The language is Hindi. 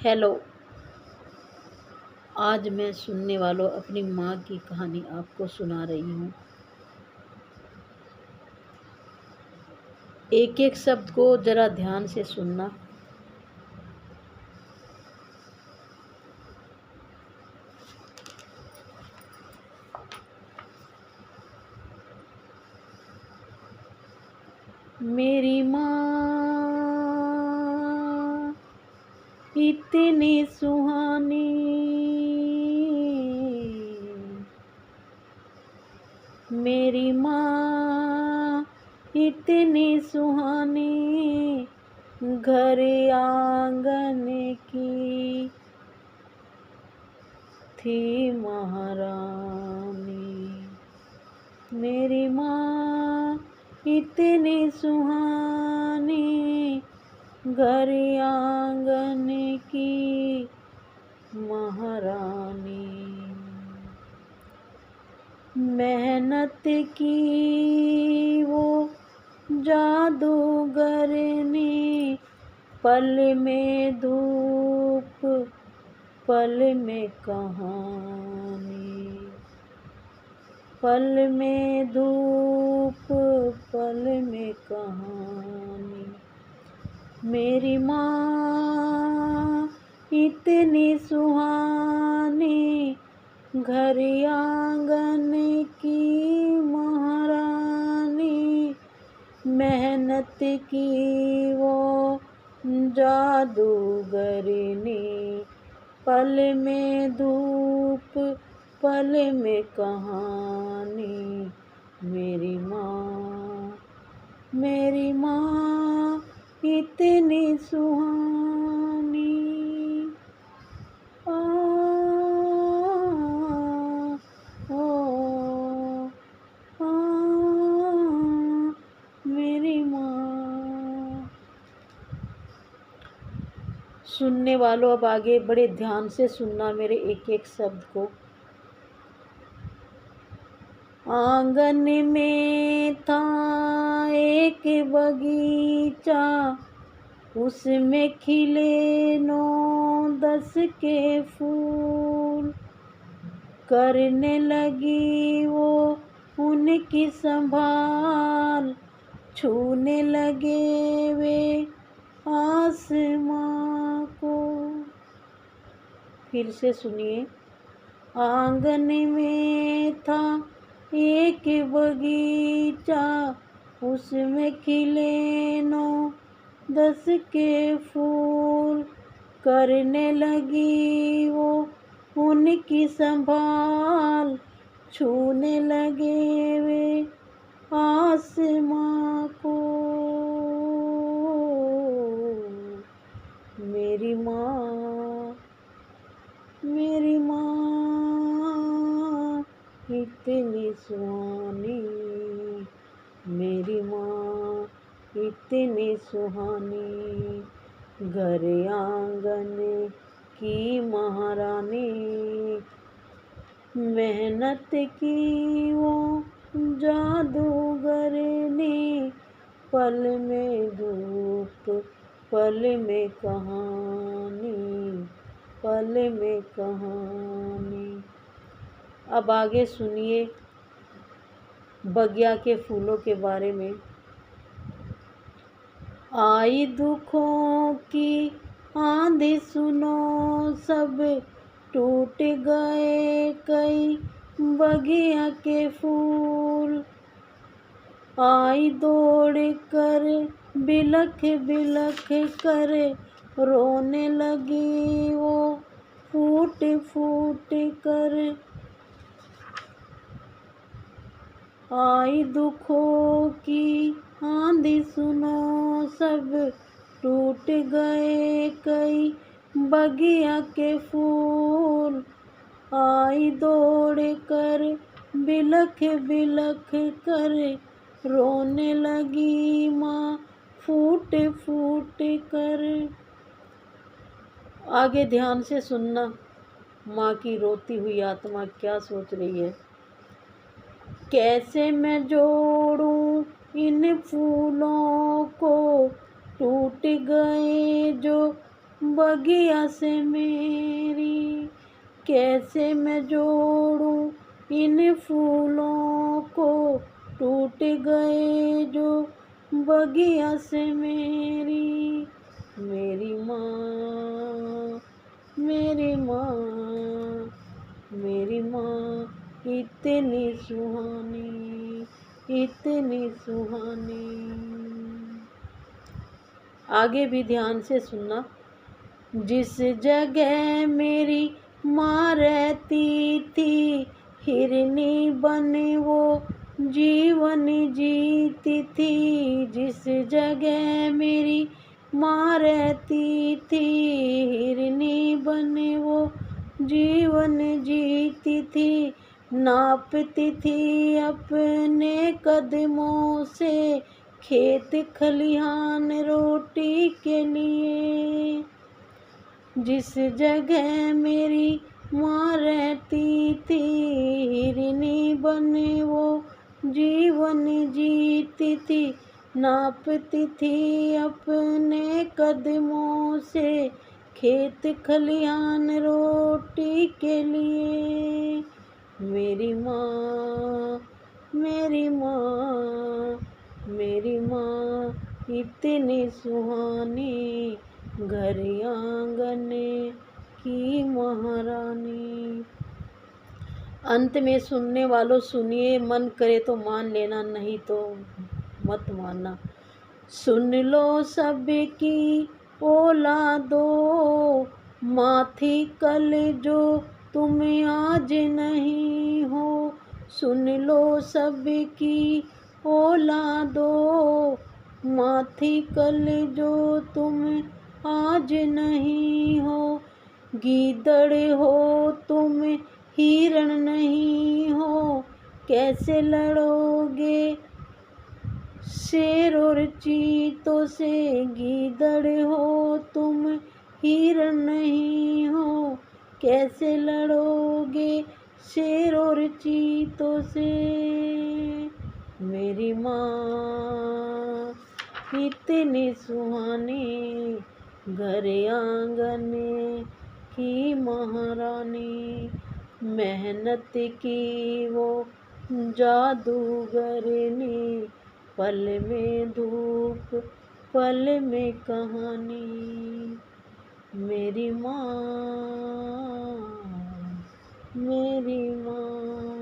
हेलो। आज मैं सुनने वालों अपनी माँ की कहानी आपको सुना रही हूँ। एक एक शब्द को जरा ध्यान से सुनना। मेरी माँ इतनी सुहानी, मेरी माँ इतनी सुहानी, घर आंगन की थी महारानी। मेरी माँ इतनी सुहानी, घर आंगन की महारानी। मेहनत की वो जादूगरनी, पल में धूप पल में कहानी। पल में धूप पल में कहानी। मेरी माँ इतनी सुहानी, घर आंगन की महारानी। मेहनत की वो जादूगरनी, पल में धूप पल में कहानी। मेरी माँ, मेरी माँ इतनी सुहानी। आ, ओ, आ, मेरी माँ। सुनने वालों अब आगे बड़े ध्यान से सुनना मेरे एक एक शब्द को। आंगन में था एक बगीचा, उसमें खिले 9-10 के फूल। करने लगी वो उनकी संभाल, छूने लगे वे आसमां को। फिर से सुनिए। आंगन में था एक बगीचा, उसमें खिले 9-10 के फूल। करने लगी वो उनकी संभाल, छूने लगे वे आसमां को। मेरी माँ, मेरी माँ इतनी सुहानी, मेरी माँ इतनी सुहानी, घर आंगन की महारानी। मेहनत की वो जादूगरनी, पल में धूप पल में कहानी। पल में कहानी। अब आगे सुनिए बगिया के फूलों के बारे में। आई दुखों की आंधी सुनो सब, टूट गए कई बगिया के फूल। आई दौड़ कर बिलख बिलख कर, रोने लगी वो फूट फूट कर। आई दुखों की आंधी सुनो सब, टूट गए कई बगिया के फूल। आई दौड़ कर बिलख बिलख कर, रोने लगी माँ फूट फूट कर। आगे ध्यान से सुनना, माँ की रोती हुई आत्मा क्या सोच रही है। कैसे मैं जोड़ूं इन फूलों को, टूट गए जो बगिया से मेरी, कैसे मैं जोड़ूं इन फूलों को, टूट गए जो बगिया से मेरी। मेरी माँ, मेरी माँ, मेरी माँ इतनी सुहानी, इतनी सुहानी। आगे भी ध्यान से सुनना। जिस जगह मेरी माँ रहती थी, हिरनी बने वो जीवन जीती थी। जिस जगह मेरी माँ रहती थी, हिरनी बने वो जीवन जीती थी। नापती थी अपने कदमों से खेत खलिहान रोटी के लिए। जिस जगह मेरी माँ रहती थी, हिरनी बने वो जीवन जीती थी। नापती थी अपने कदमों से खेत खलिहान रोटी के लिए। मेरी माँ, मेरी माँ, मेरी माँ इतनी सुहानी, घर आंगन की महारानी। अंत में सुनने वालों सुनिए, मन करे तो मान लेना, नहीं तो मत मानना। सुन लो सबकी औलादो, माँ थी कल जो तुम आज नहीं हो। सुन लो सबकी औलादो, माँ थी कल जो तुम आज नहीं हो। गीदड़ हो तुम, हिरण नहीं हो, कैसे लड़ोगे शेर और चीतों से। गीदड़ हो तुम, हिरण नहीं हो, कैसे लड़ोगे शेर और चीतों से। मेरी माँ इतनी सुहानी, घर आंगन की महारानी। मेहनत की वो जादूगरनी, पल में धूप पल में कहानी। मेरी माँ, मेरी माँ।